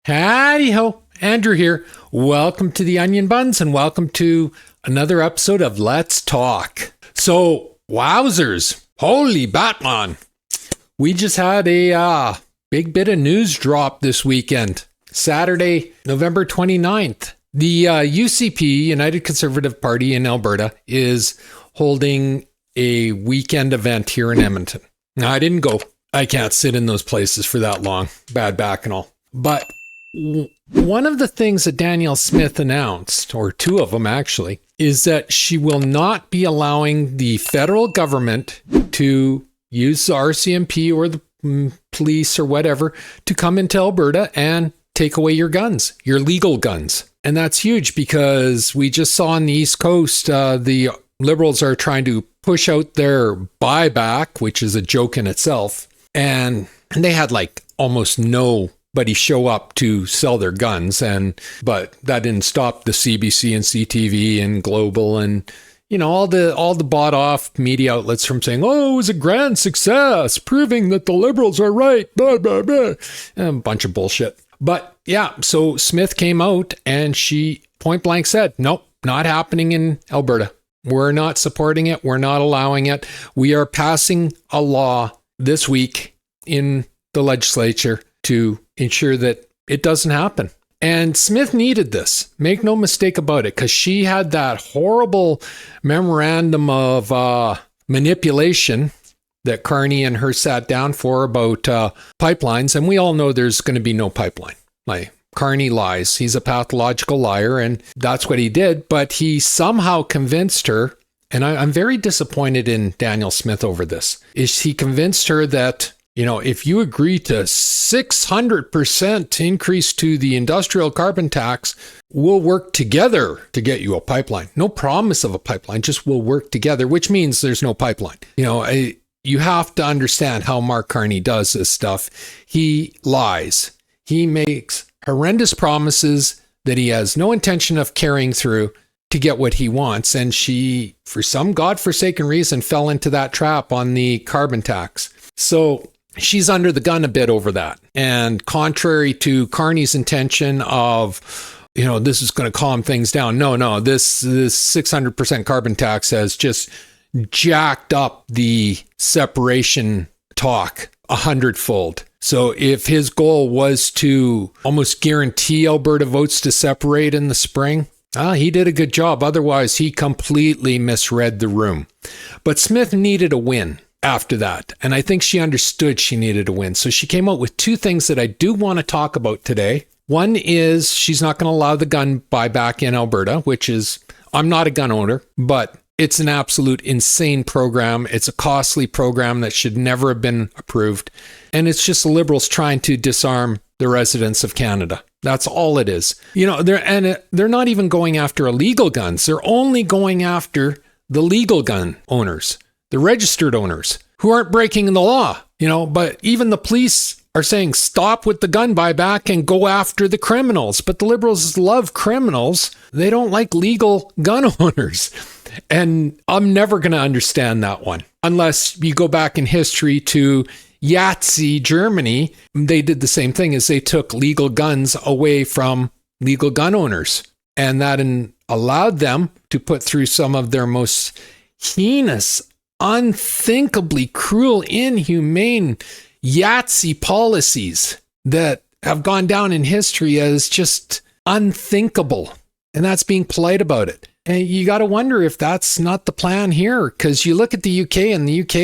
Howdy-ho, Andrew here. Welcome to the Onion Buns and welcome to another episode of Let's Talk. So, wowzers, holy Batman. We just had a big bit of news drop this weekend. Saturday, November 29th. The UCP, United Conservative Party in Alberta, is holding a weekend event here in Edmonton. Now, I didn't go. I can't sit in those places for that long. Bad back and all. But one of the things that Danielle Smith announced, or two of them actually, is that she will not be allowing the federal government to use the RCMP or the police or whatever to come into Alberta and take away your guns, your legal guns. And that's huge because we just saw on the East Coast, the Liberals are trying to push out their buyback, which is a joke in itself. And they had like almost nobody show up to sell their guns, but that didn't stop the CBC and CTV and Global and all the bought off media outlets from saying, "Oh, it was a grand success, proving that the Liberals are right." Blah blah blah, and a bunch of bullshit. But yeah, so Smith came out and she point blank said, "Nope, not happening in Alberta. We're not supporting it. We're not allowing it. We are passing a law this week in the legislature to ensure that it doesn't happen." And Smith needed this. Make no mistake about it, because she had that horrible memorandum of manipulation that Carney and her sat down for about pipelines. And we all know there's going to be no pipeline. Like, Carney lies. He's a pathological liar, and that's what he did. But he somehow convinced her, and I'm very disappointed in Danielle Smith over this, is he convinced her that, if you agree to 600% increase to the industrial carbon tax, we'll work together to get you a pipeline. No promise of a pipeline, just we'll work together, which means there's no pipeline. You have to understand how Mark Carney does this stuff. He lies. He makes horrendous promises that he has no intention of carrying through to get what he wants. And she, for some godforsaken reason, fell into that trap on the carbon tax. So she's under the gun a bit over that. And contrary to Carney's intention of, this is going to calm things down. No, this 600% carbon tax has just jacked up the separation talk 100-fold. So if his goal was to almost guarantee Alberta votes to separate in the spring, he did a good job. Otherwise, he completely misread the room. But Smith needed a win after that. And I think she understood she needed a win. So she came out with two things that I do want to talk about today. One is she's not going to allow the gun buyback in Alberta, which is, I'm not a gun owner, but it's an absolute insane program. It's a costly program that should never have been approved. And it's just the Liberals trying to disarm the residents of Canada. That's all it is. They're not even going after illegal guns. They're only going after the legal gun owners, the registered owners who aren't breaking the law, but even the police are saying stop with the gun buyback and go after the criminals. But the Liberals love criminals. They don't like legal gun owners. And I'm never going to understand that one unless you go back in history to Yahtzee, Germany. They did the same thing, as they took legal guns away from legal gun owners, and that allowed them to put through some of their most heinous, unthinkably cruel, inhumane Yahtzee policies that have gone down in history as just unthinkable. And that's being polite about it. And you got to wonder if that's not the plan here, because you look at the UK, and the UK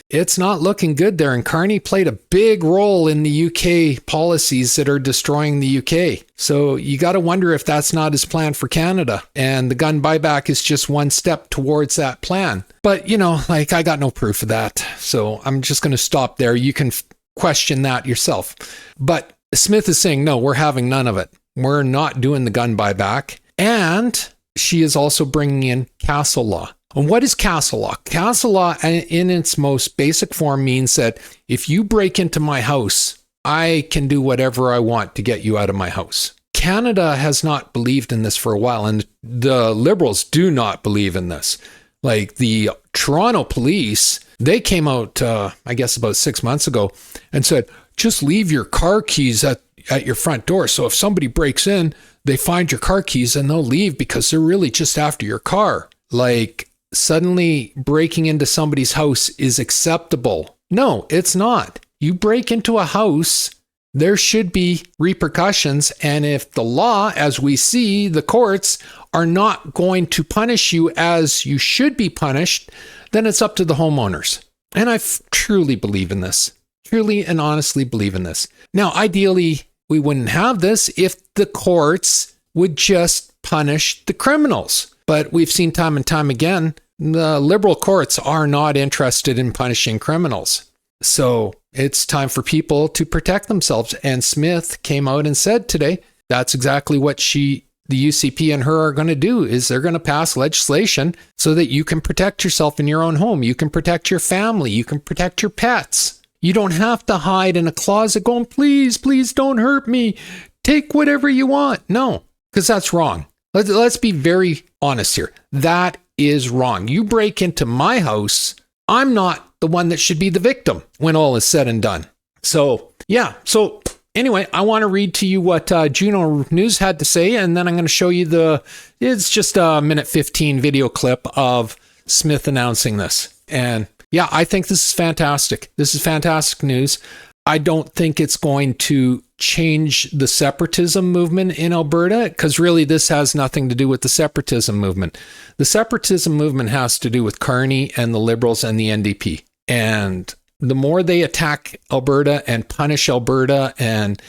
it's not looking good there. And Carney played a big role in the UK policies that are destroying the UK. So you got to wonder if that's not his plan for Canada. And the gun buyback is just one step towards that plan. But, I got no proof of that. So I'm just going to stop there. You can question that yourself. But Smith is saying, no, we're having none of it. We're not doing the gun buyback. And she is also bringing in castle law. And what is castle law? Castle law, in its most basic form, means that if you break into my house, I can do whatever I want to get you out of my house. Canada has not believed in this for a while, and the Liberals do not believe in this. Like the Toronto police, they came out, I guess about 6 months ago and said, just leave your car keys at at your front door. So if somebody breaks in, they find your car keys and they'll leave because they're really just after your car. Like, suddenly breaking into somebody's house is acceptable. No, it's not. You break into a house, there should be repercussions. And if the law, as we see, the courts are not going to punish you as you should be punished, then it's up to the homeowners. And I truly believe in this. Truly and honestly believe in this. Now, ideally, we wouldn't have this if the courts would just punish the criminals. But we've seen time and time again, the liberal courts are not interested in punishing criminals. So it's time for people to protect themselves. And Smith came out and said today, that's exactly what the UCP and her are going to do, is they're going to pass legislation so that you can protect yourself in your own home. You can protect your family. You can protect your pets. You don't have to hide in a closet going, please, please don't hurt me. Take whatever you want. No, because that's wrong. Let's be very honest here. That is wrong. You break into my house, I'm not the one that should be the victim when all is said and done. So, yeah. So anyway, I want to read to you what Juno News had to say, and then I'm going to show you it's just a minute 15 video clip of Smith announcing this. And yeah, I think this is fantastic. This is fantastic news. I don't think it's going to change the separatism movement in Alberta, because really this has nothing to do with the separatism movement. The separatism movement has to do with Carney and the Liberals and the NDP. And the more they attack Alberta and punish Alberta and,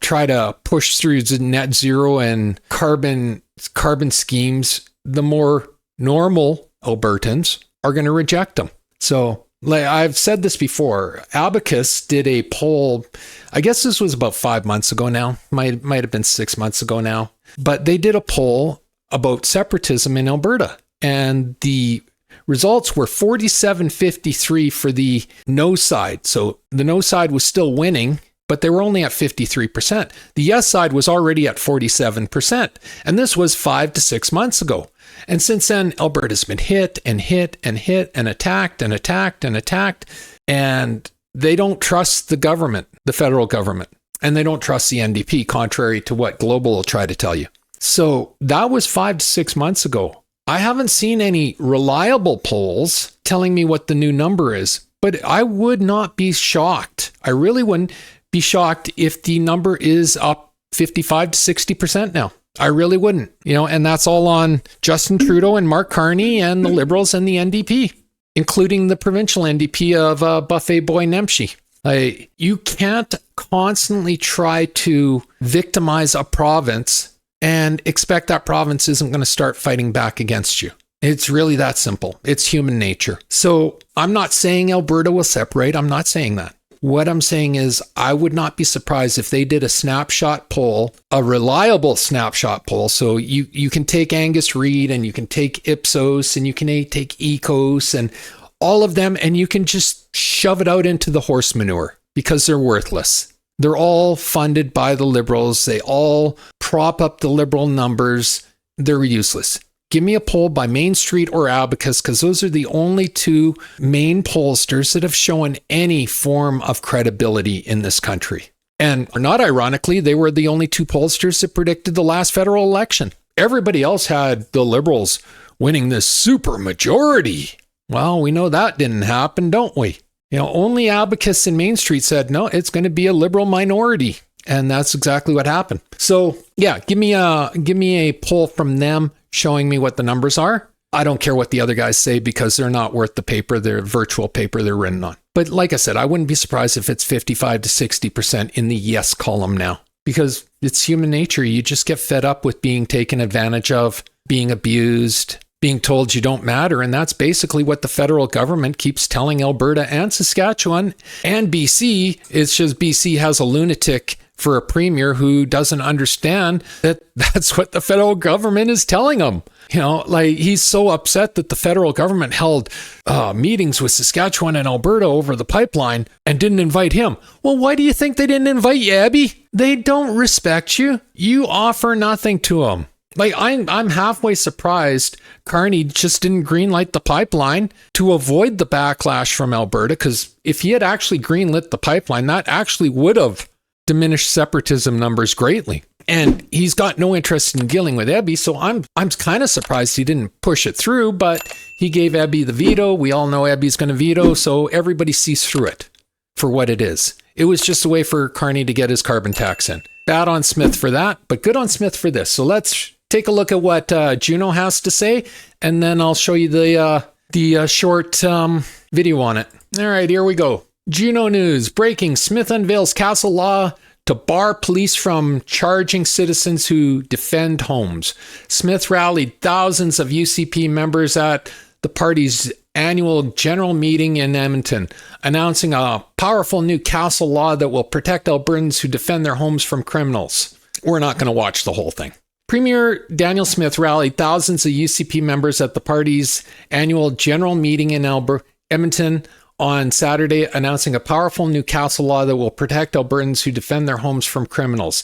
try to push through net zero and carbon schemes, the more normal Albertans are going to reject them. So, like I've said this before, Abacus did a poll. I guess this was about 5 months ago now. Might have been 6 months ago now. But they did a poll about separatism in Alberta. And the results were 47-53 for the no side. So the no side was still winning, but they were only at 53%. The yes side was already at 47%. And this was 5 to 6 months ago. And since then, Alberta's been hit and hit and hit and attacked and attacked and attacked. And they don't trust the government, the federal government. And they don't trust the NDP, contrary to what Global will try to tell you. So that was 5 to 6 months ago. I haven't seen any reliable polls telling me what the new number is. But I would not be shocked. I really wouldn't be shocked if the number is up 55 to 60% now. I really wouldn't, and that's all on Justin Trudeau and Mark Carney and the Liberals and the NDP, including the provincial NDP of Buffet Boy Nemshi. You can't constantly try to victimize a province and expect that province isn't going to start fighting back against you. It's really that simple. It's human nature. So I'm not saying Alberta will separate. I'm not saying that. What I'm saying is I would not be surprised if they did a snapshot poll, a reliable snapshot poll. So you can take Angus Reid and you can take Ipsos and you can take Ecos and all of them, and you can just shove it out into the horse manure because they're worthless. They're all funded by the Liberals. They all prop up the Liberal numbers. They're useless. Give me a poll by Main Street or Abacus, because those are the only two main pollsters that have shown any form of credibility in this country. And not ironically, they were the only two pollsters that predicted the last federal election. Everybody else had the Liberals winning this super majority. Well, we know that didn't happen, don't we? Only Abacus and Main Street said, no, it's going to be a Liberal minority. And that's exactly what happened. So yeah, give me a poll from them showing me what the numbers are. I don't care what the other guys say because they're not worth the paper, their virtual paper they're written on. But like I said, I wouldn't be surprised if it's 55 to 60% in the yes column now, because it's human nature. You just get fed up with being taken advantage of, being abused, being told you don't matter. And that's basically what the federal government keeps telling Alberta and Saskatchewan and BC. It's just BC has a lunatic for a premier who doesn't understand that that's what the federal government is telling him. He's so upset that the federal government held meetings with Saskatchewan and Alberta over the pipeline and didn't invite him. Well, why do you think they didn't invite you, Abby? They don't respect you. You offer nothing to them. I'm halfway surprised Carney just didn't greenlight the pipeline to avoid the backlash from Alberta, because if he had actually greenlit the pipeline, that actually would have diminish separatism numbers greatly. And he's got no interest in dealing with Ebbie, so I'm kind of surprised he didn't push it through, but he gave Ebbie the veto. We all know Ebbie's going to veto, so everybody sees through it for what it is. It was just a way for Carney to get his carbon tax in. Bad on Smith for that, but good on Smith for this. So let's take a look at what Juno has to say, and then I'll show you the short video on it. All right, here we go. Juno News. Breaking. Smith unveils castle law to bar police from charging citizens who defend homes. Smith rallied thousands of UCP members at the party's annual general meeting in Edmonton, announcing a powerful new castle law that will protect Albertans who defend their homes from criminals. We're not going to watch the whole thing. Premier Danielle Smith rallied thousands of UCP members at the party's annual general meeting in Edmonton on Saturday, announcing a powerful new castle law that will protect Albertans who defend their homes from criminals.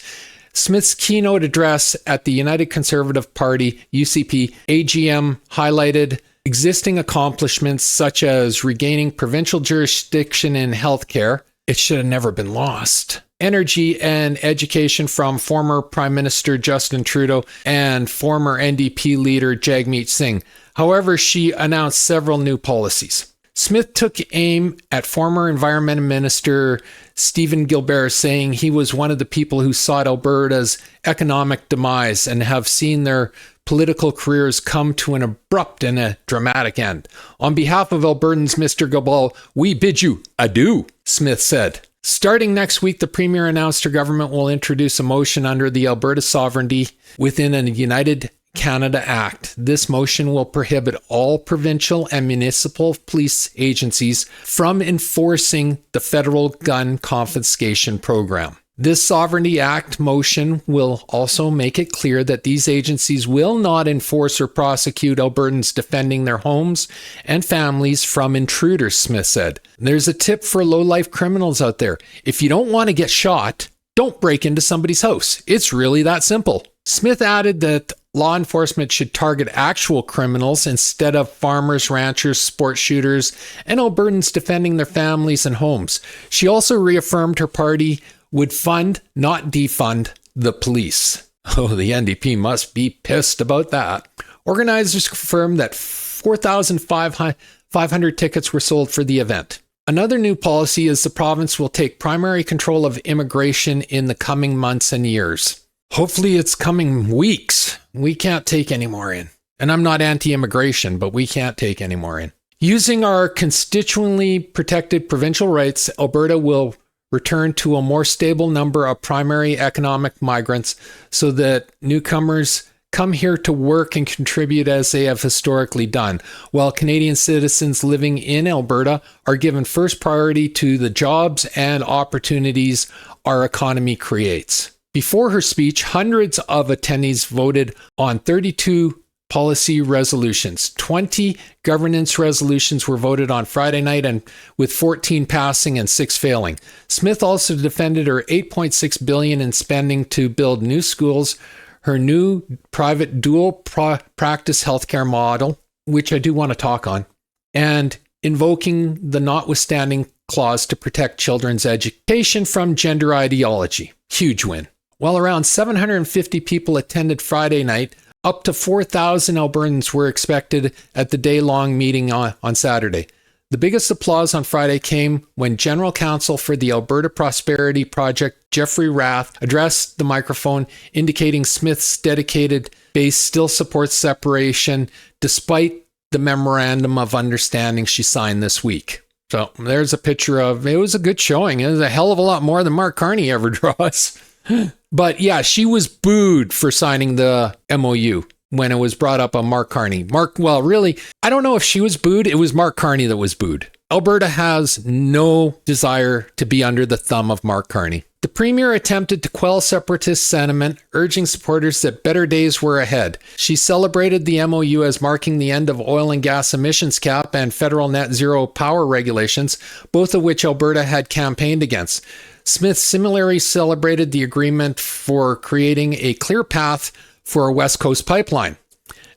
Smith's keynote address at the United Conservative Party, UCP, AGM highlighted existing accomplishments such as regaining provincial jurisdiction in healthcare. It should have never been lost. Energy and education from former Prime Minister Justin Trudeau and former NDP leader Jagmeet Singh. However, she announced several new policies. Smith took aim at former Environment Minister Stephen Gilbert, saying he was one of the people who sought Alberta's economic demise and have seen their political careers come to an abrupt and a dramatic end. On behalf of Albertans, Mr. Gilbert, we bid you adieu, Smith said. Starting next week, the Premier announced her government will introduce a motion under the Alberta Sovereignty within a United Canada Act. This motion will prohibit all provincial and municipal police agencies from enforcing the federal gun confiscation program. This Sovereignty Act motion will also make it clear that these agencies will not enforce or prosecute Albertans defending their homes and families from intruders, Smith said. There's a tip for low-life criminals out there. If you don't want to get shot, don't break into somebody's house. It's really that simple. Smith added that law enforcement should target actual criminals instead of farmers, ranchers, sport shooters, and Albertans defending their families and homes. She also reaffirmed her party would fund, not defund, the police. Oh, the NDP must be pissed about that. Organizers confirmed that 4,500 tickets were sold for the event. Another new policy is the province will take primary control of immigration in the coming months and years. Hopefully it's coming weeks. We can't take any more in. And I'm not anti-immigration, but we can't take any more in. Using our constitutionally protected provincial rights, Alberta will return to a more stable number of primary economic migrants so that newcomers come here to work and contribute as they have historically done, while Canadian citizens living in Alberta are given first priority to the jobs and opportunities our economy creates. Before her speech, hundreds of attendees voted on 32 policy resolutions. 20 governance resolutions were voted on Friday night, and with 14 passing and 6 failing. Smith also defended her $8.6 billion in spending to build new schools, her new private dual practice healthcare model, which I do want to talk on, and invoking the notwithstanding clause to protect children's education from gender ideology. Huge win. While around 750 people attended Friday night, up to 4,000 Albertans were expected at the day-long meeting on Saturday. The biggest applause on Friday came when General Counsel for the Alberta Prosperity Project, Jeffrey Rath, addressed the microphone, indicating Smith's dedicated base still supports separation despite the memorandum of understanding she signed this week. So there's a picture of, it was a good showing. It was a hell of a lot more than Mark Carney ever draws. But yeah, she was booed for signing the MOU when it was brought up on Mark Carney. Well, really, I don't know if she was booed. It was Mark Carney that was booed. Alberta has no desire to be under the thumb of Mark Carney. The Premier attempted to quell separatist sentiment, urging supporters that better days were ahead. She celebrated the MOU as marking the end of oil and gas emissions cap and federal net zero power regulations, both of which Alberta had campaigned against. Smith similarly celebrated the agreement for creating a clear path for a West Coast pipeline.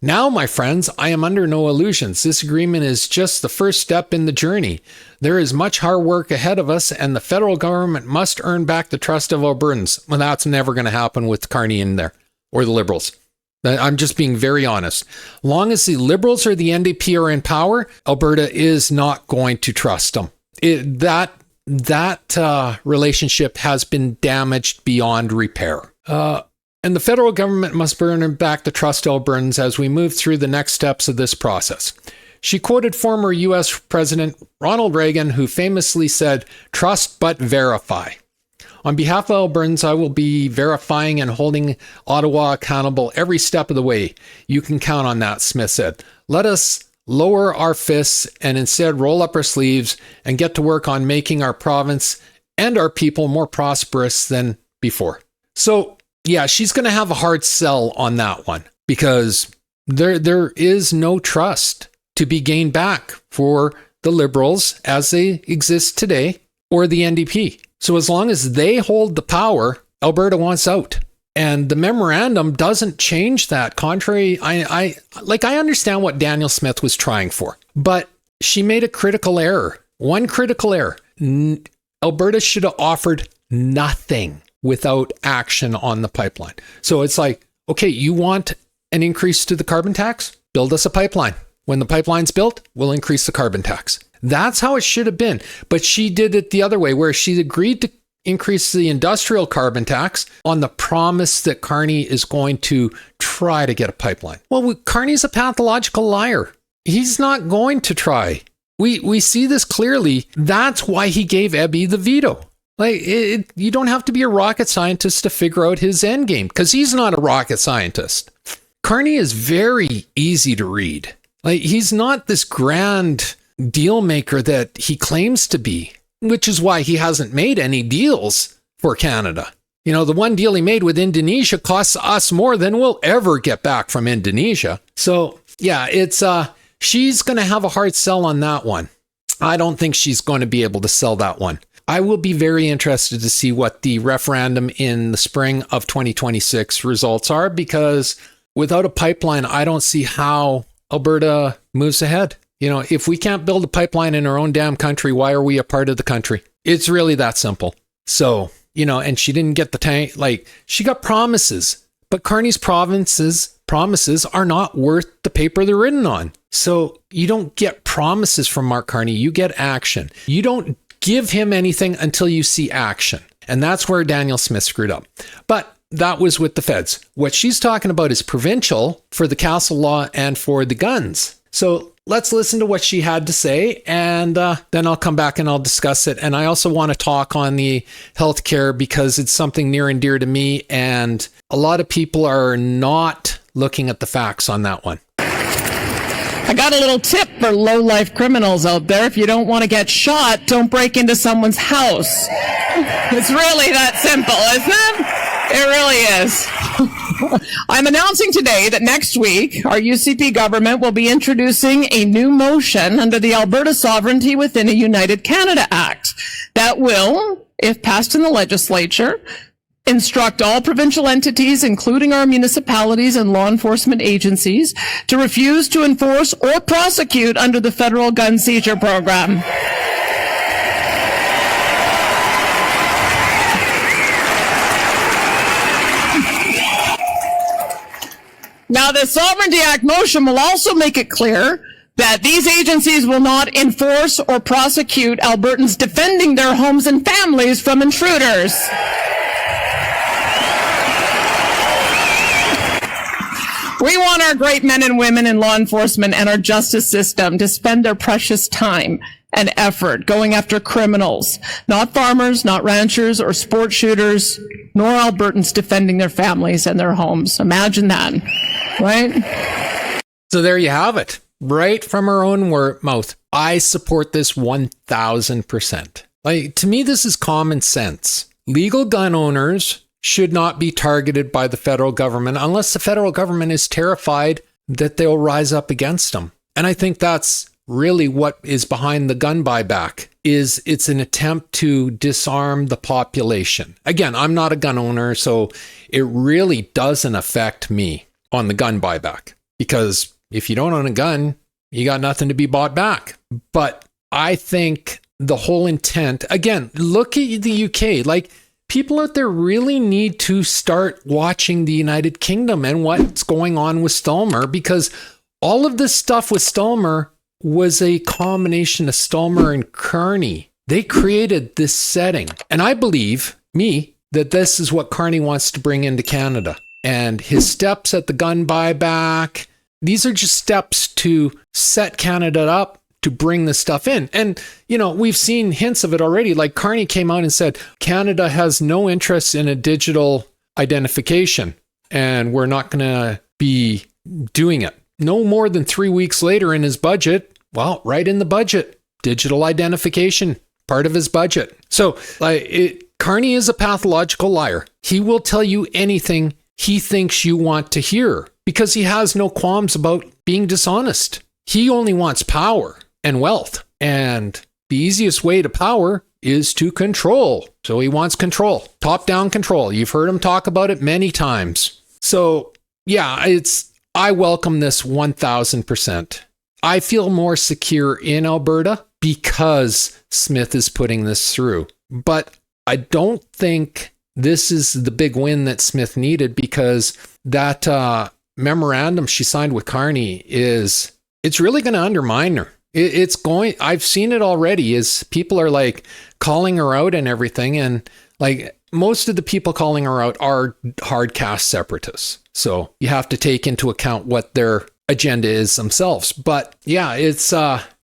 Now, my friends, I am under no illusions. This agreement is just the first step in the journey. There is much hard work ahead of us, and the federal government must earn back the trust of Albertans. Well, that's never going to happen with Carney in there, or the Liberals. I'm just being very honest. Long as the Liberals or the NDP are in power, Alberta is not going to trust them. That relationship has been damaged beyond repair. And the federal government must earn back the trust of Albertans as we move through the next steps of this process. She quoted former U.S. President Ronald Reagan, who famously said, "Trust but verify." On behalf of Albertans, I will be verifying and holding Ottawa accountable every step of the way. You can count on that, Smith said. Let us lower our fists and instead roll up our sleeves and get to work on making our province and our people more prosperous than before. So, yeah, she's going to have a hard sell on that one because there is no trust to be gained back for the Liberals as they exist today or the NDP. So as long as they hold the power, Alberta wants out. And the memorandum doesn't change that. Contrary, I understand what Danielle Smith was trying for, but she made a critical error. One critical error. Alberta should have offered nothing without action on the pipeline. So it's like, okay, you want an increase to the carbon tax? Build us a pipeline. When the pipeline's built, we'll increase the carbon tax. That's how it should have been. But she did it the other way, where she agreed to increase the industrial carbon tax on the promise that Carney is going to try to get a pipeline. Well, Carney's a pathological liar. He's not going to try. We see this clearly. That's why he gave Ebby the veto. You don't have to be a rocket scientist to figure out his end game, because he's not a rocket scientist. Carney is very easy to read. He's not this grand deal maker that he claims to be, which is why he hasn't made any deals for Canada. You know, the one deal he made with Indonesia costs us more than we'll ever get back from Indonesia. So yeah, she's going to have a hard sell on that one. I don't think she's going to be able to sell that one. I will be very interested to see what the referendum in the spring of 2026 results are, because without a pipeline, I don't see how Alberta moves ahead. You know, if we can't build a pipeline in our own damn country, why are we a part of the country? It's really that simple. So, you know, and she didn't get the tank. She got promises, but Carney's promises are not worth the paper they're written on. So you don't get promises from Mark Carney. You get action. You don't give him anything until you see action. And that's where Danielle Smith screwed up. But that was with the feds. What she's talking about is provincial for the Castle Law and for the guns. So let's listen to what she had to say, and then I'll come back and I'll discuss it. And I also want to talk on the healthcare, because it's something near and dear to me, and a lot of people are not looking at the facts on that one. I got a little tip for low-life criminals out there. If you don't want to get shot, don't break into someone's house. It's really that simple, isn't it? It really is. I'm announcing today that next week, our UCP government will be introducing a new motion under the Alberta Sovereignty Within a United Canada Act that will, if passed in the legislature, instruct all provincial entities, including our municipalities and law enforcement agencies, to refuse to enforce or prosecute under the federal gun seizure program. Now, the Sovereignty Act motion will also make it clear that these agencies will not enforce or prosecute Albertans defending their homes and families from intruders. We want our great men and women in law enforcement and our justice system to spend their precious time and effort going after criminals, not farmers, not ranchers or sport shooters, nor Albertans defending their families and their homes. Imagine that, right? So there you have it, right from her own mouth. I support this 1,000%. To me, this is common sense. Legal gun owners should not be targeted by the federal government unless the federal government is terrified that they'll rise up against them. And I think that's really what is behind the gun buyback. It's an attempt to disarm the population. Again, I'm not a gun owner, so it really doesn't affect me on the gun buyback. because if you don't own a gun, you got nothing to be bought back. But I think the whole intent, again, look at the UK. Like, people out there really need to start watching the United Kingdom and what's going on with Stalmer, because all of this stuff with Stalmer was a combination of Stalmer and Carney. They created this setting. And I believe, that this is what Carney wants to bring into Canada. And his steps at the gun buyback, these are just steps to set Canada up to bring this stuff in. And, we've seen hints of it already. Like, Carney came out and said, Canada has no interest in a digital identification, and we're not going to be doing it. No more than 3 weeks later in his budget, right in the budget, digital identification, part of his budget. So Carney is a pathological liar. He will tell you anything he thinks you want to hear because he has no qualms about being dishonest. He only wants power and wealth. And the easiest way to power is to control. So he wants control, top-down control. You've heard him talk about it many times. So yeah, I welcome this 1000%. I feel more secure in Alberta because Smith is putting this through. But I don't think this is the big win that Smith needed, because that memorandum she signed with Carney it's really going to undermine her. I've seen it already, is people are like calling her out and everything. And like, most of the people calling her out are hard caste separatists. So you have to take into account what their agenda is themselves. But yeah,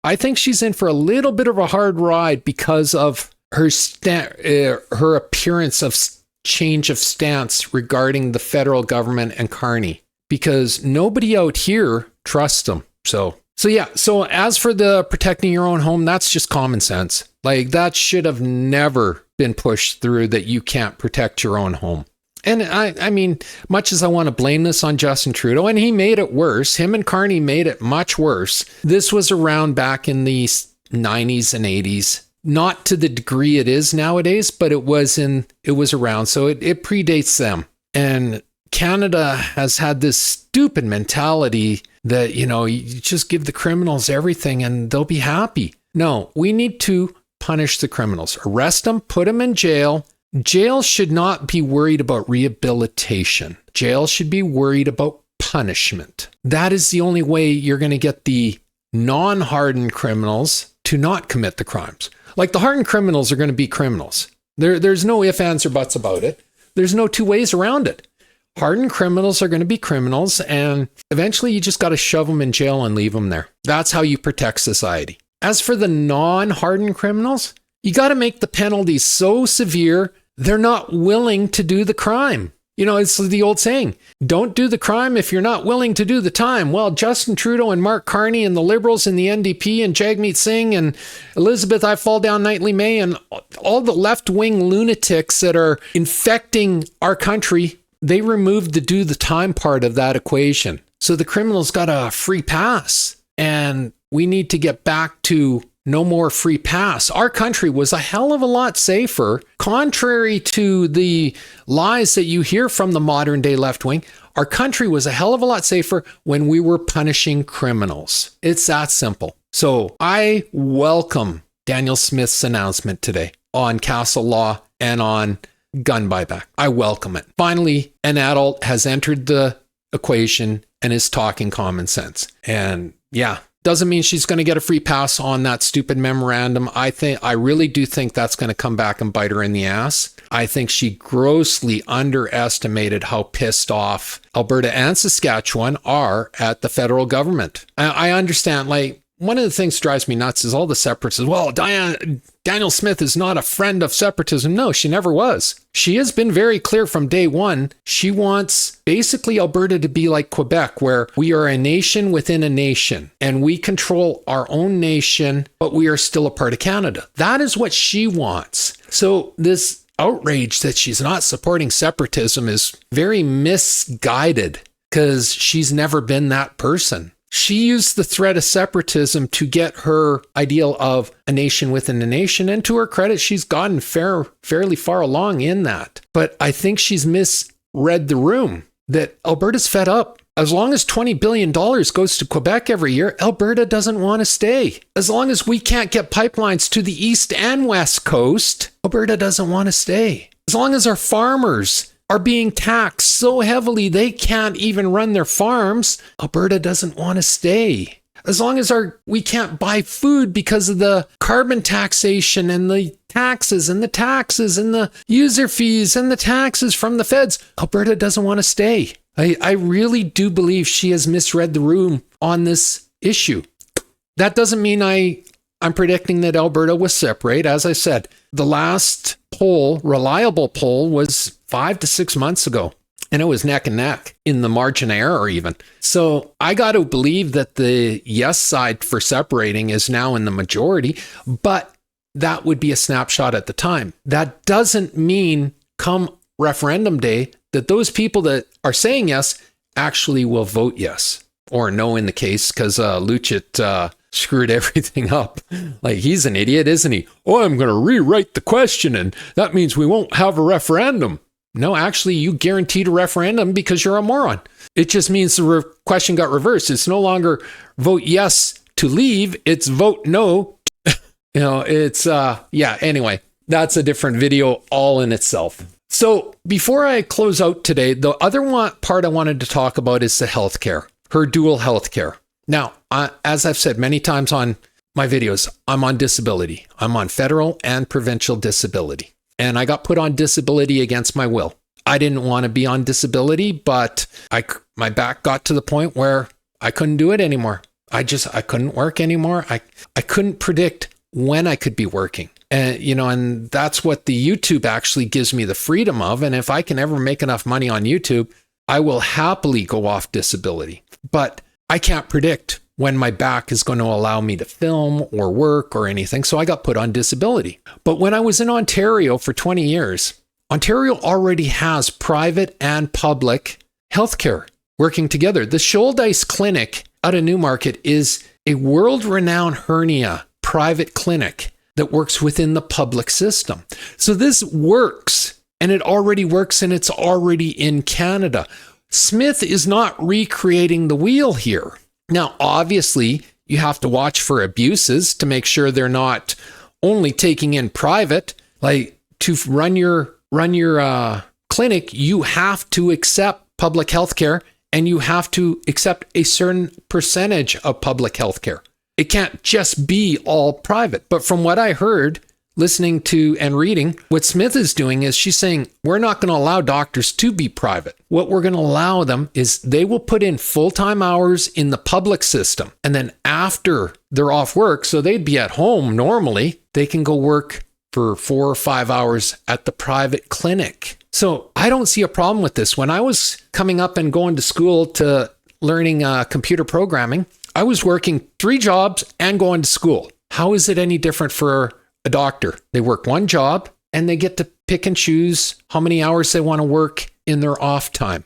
I think she's in for a little bit of a hard ride because of her appearance of change of stance regarding the federal government and Carney, because nobody out here trusts them. So yeah. So as for the protecting your own home, that's just common sense. Like, that should have never been pushed through, that you can't protect your own home. And I mean, much as I want to blame this on Justin Trudeau, and he made it worse, him and Carney made it much worse. This was around back in the 90s and 80s. Not to the degree it is nowadays, but it was around. So it predates them. And Canada has had this stupid mentality that, you just give the criminals everything and they'll be happy. No, we need to punish the criminals, arrest them, put them in jail. Jail should not be worried about rehabilitation. Jail should be worried about punishment. That is the only way you're going to get the non-hardened criminals to not commit the crimes. Like, the hardened criminals are going to be criminals. There's no ifs, ands, or buts about it. There's no two ways around it. Hardened criminals are going to be criminals, and eventually you just got to shove them in jail and leave them there. That's how you protect society. As for the non-hardened criminals, you got to make the penalties so severe they're not willing to do the crime. It's the old saying, don't do the crime if you're not willing to do the time. Well, Justin Trudeau and Mark Carney and the Liberals and the NDP and Jagmeet Singh and Elizabeth I Fall Down Nightly May and all the left-wing lunatics that are infecting our country, they removed the do the time part of that equation. So the criminals got a free pass, and we need to get back to no more free pass. Our country was a hell of a lot safer, contrary to the lies that you hear from the modern day left wing. Our country was a hell of a lot safer when we were punishing criminals. It's that simple. So I welcome Danielle Smith's announcement today on Castle Law and on gun buyback. I welcome it. Finally, an adult has entered the equation and is talking common sense. And yeah, doesn't mean she's going to get a free pass on that stupid memorandum. I really do think that's going to come back and bite her in the ass. I think she grossly underestimated how pissed off Alberta and Saskatchewan are at the federal government. I understand, like, one of the things that drives me nuts is all the separatists. Well, Danielle Smith is not a friend of separatism. No, she never was. She has been very clear from day one. She wants basically Alberta to be like Quebec, where we are a nation within a nation and we control our own nation, but we are still a part of Canada. That is what she wants. So this outrage that she's not supporting separatism is very misguided, because she's never been that person. She used the threat of separatism to get her ideal of a nation within a nation. And to her credit, she's gotten fairly far along in that. But I think she's misread the room, that Alberta's fed up. As long as $20 billion goes to Quebec every year, Alberta doesn't want to stay. As long as we can't get pipelines to the east and west coast, Alberta doesn't want to stay. As long as our farmers are being taxed so heavily they can't even run their farms, Alberta doesn't want to stay. As long as we can't buy food because of the carbon taxation and the taxes and the user fees and the taxes from the feds, Alberta doesn't want to stay. I really do believe she has misread the room on this issue. That doesn't mean I'm predicting that Alberta will separate. As I said, the last reliable poll was 5 to 6 months ago, and it was neck and neck in the margin of error even. So I got to believe that the yes side for separating is now in the majority, but that would be a snapshot at the time. That doesn't mean come referendum day that those people that are saying yes actually will vote yes or no in the case, because Luchit screwed everything up. Like, he's an idiot, isn't he? Oh, I'm going to rewrite the question and that means we won't have a referendum. No, actually, you guaranteed a referendum because you're a moron. It just means the question got reversed. It's no longer vote yes to leave, it's vote no. Anyway, that's a different video all in itself. So before I close out today, the other part I wanted to talk about is the healthcare, her dual healthcare. Now, as I've said many times on my videos, I'm on disability. I'm on federal and provincial disability. And I got put on disability against my will. I didn't want to be on disability, but my back got to the point where I couldn't do it anymore. I couldn't work anymore. I couldn't predict when I could be working. And that's what the YouTube actually gives me the freedom of. And if I can ever make enough money on YouTube, I will happily go off disability. But I can't predict when my back is going to allow me to film or work or anything. So I got put on disability. But when I was in Ontario for 20 years, Ontario already has private and public healthcare working together. The Shouldice Clinic out of Newmarket is a world-renowned hernia private clinic that works within the public system. So this works, and it already works, and it's already in Canada. Smith is not recreating the wheel here. Now, obviously, you have to watch for abuses to make sure they're not only taking in private. Like, to run your clinic, you have to accept public health care, and you have to accept a certain percentage of public health care. It can't just be all private. But from what I heard, listening to and reading, what Smith is doing is she's saying, we're not going to allow doctors to be private. What we're going to allow them is they will put in full-time hours in the public system. And then after they're off work, so they'd be at home normally, they can go work for 4 or 5 hours at the private clinic. So I don't see a problem with this. When I was coming up and going to school to learning computer programming, I was working 3 jobs and going to school. How is it any different for a doctor? They work 1 job and they get to pick and choose how many hours they want to work in their off time.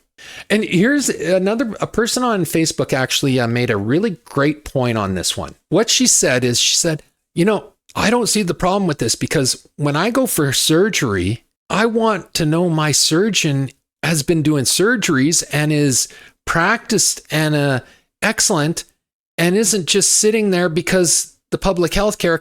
And here's a person on Facebook actually made a really great point on this one. What she said, I don't see the problem with this because when I go for surgery, I want to know my surgeon has been doing surgeries and is practiced and excellent and isn't just sitting there because the public healthcare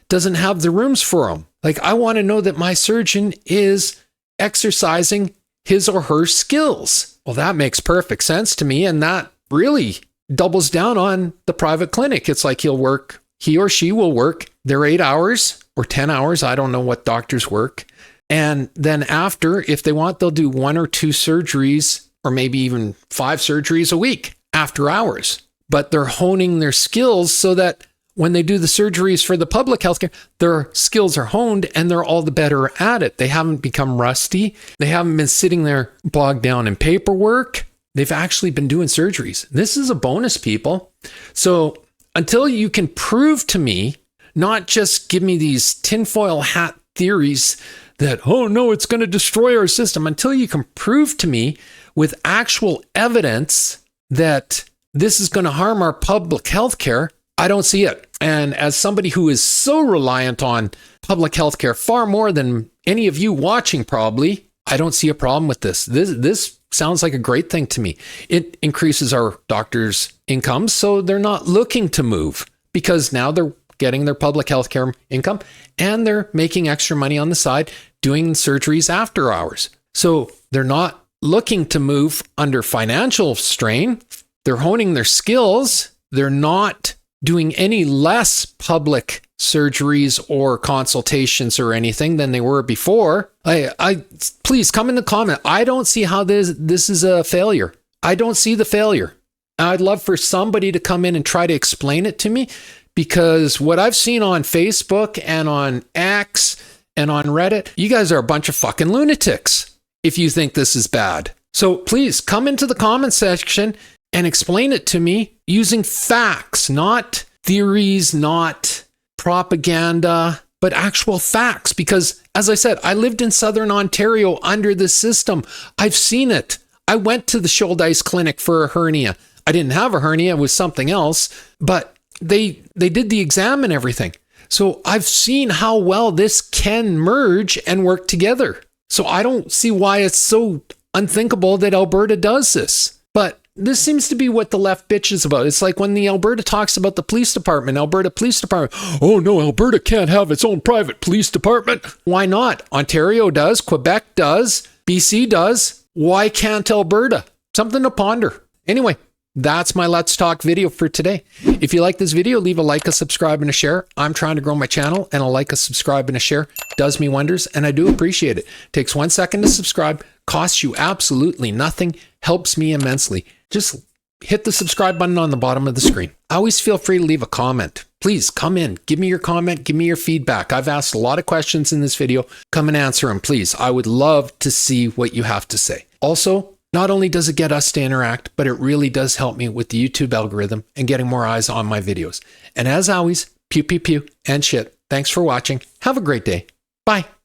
doesn't have the rooms for them. Like, I want to know that my surgeon is exercising his or her skills. Well, that makes perfect sense to me. And that really doubles down on the private clinic. It's like he or she will work their 8 hours or 10 hours. I don't know what doctors work. And then after, if they want, they'll do 1 or 2 surgeries or maybe even 5 surgeries a week after hours. But they're honing their skills so that when they do the surgeries for the public healthcare, their skills are honed and they're all the better at it. They haven't become rusty. They haven't been sitting there bogged down in paperwork. They've actually been doing surgeries. This is a bonus, people. So until you can prove to me, not just give me these tinfoil hat theories that, oh no, it's going to destroy our system, until you can prove to me with actual evidence that this is going to harm our public health care, I don't see it. And as somebody who is so reliant on public health care, far more than any of you watching probably, I don't see a problem with this. This sounds like a great thing to me. It increases our doctors' incomes, so they're not looking to move because now they're getting their public health care income and they're making extra money on the side doing surgeries after hours. So they're not looking to move under financial strain. They're honing their skills. They're not doing any less public surgeries or consultations or anything than they were before. I please come in the comment. I don't see how this is a failure. I don't see the failure. I'd love for somebody to come in and try to explain it to me, because what I've seen on Facebook and on X and on Reddit, you guys are a bunch of fucking lunatics if you think this is bad. So please come into the comment section and explain it to me using facts, not theories, not propaganda, but actual facts. Because as I said, I lived in Southern Ontario under this system. I've seen it. I went to the Shouldice Clinic for a hernia. I didn't have a hernia, it was something else, but they did the exam and everything. So I've seen how well this can merge and work together. So I don't see why it's so unthinkable that Alberta does this. But this seems to be what the left bitches about. It's like when the Alberta talks about the police department, Alberta Police Department. Oh no, Alberta can't have its own private police department. Why not? Ontario does, Quebec does, BC does. Why can't Alberta? Something to ponder. Anyway, that's my Let's Talk video for today. If you like this video, leave a like, a subscribe, and a share. I'm trying to grow my channel, and a like, a subscribe, and a share does me wonders, and I do appreciate it. Takes 1 second to subscribe, costs you absolutely nothing, helps me immensely. Just hit the subscribe button on the bottom of the screen. Always feel free to leave a comment. Please come in, give me your comment, give me your feedback. I've asked a lot of questions in this video. Come and answer them, please. I would love to see what you have to say. Also, not only does it get us to interact, but it really does help me with the YouTube algorithm and getting more eyes on my videos. And as always, pew, pew, pew, and shit. Thanks for watching. Have a great day. Bye.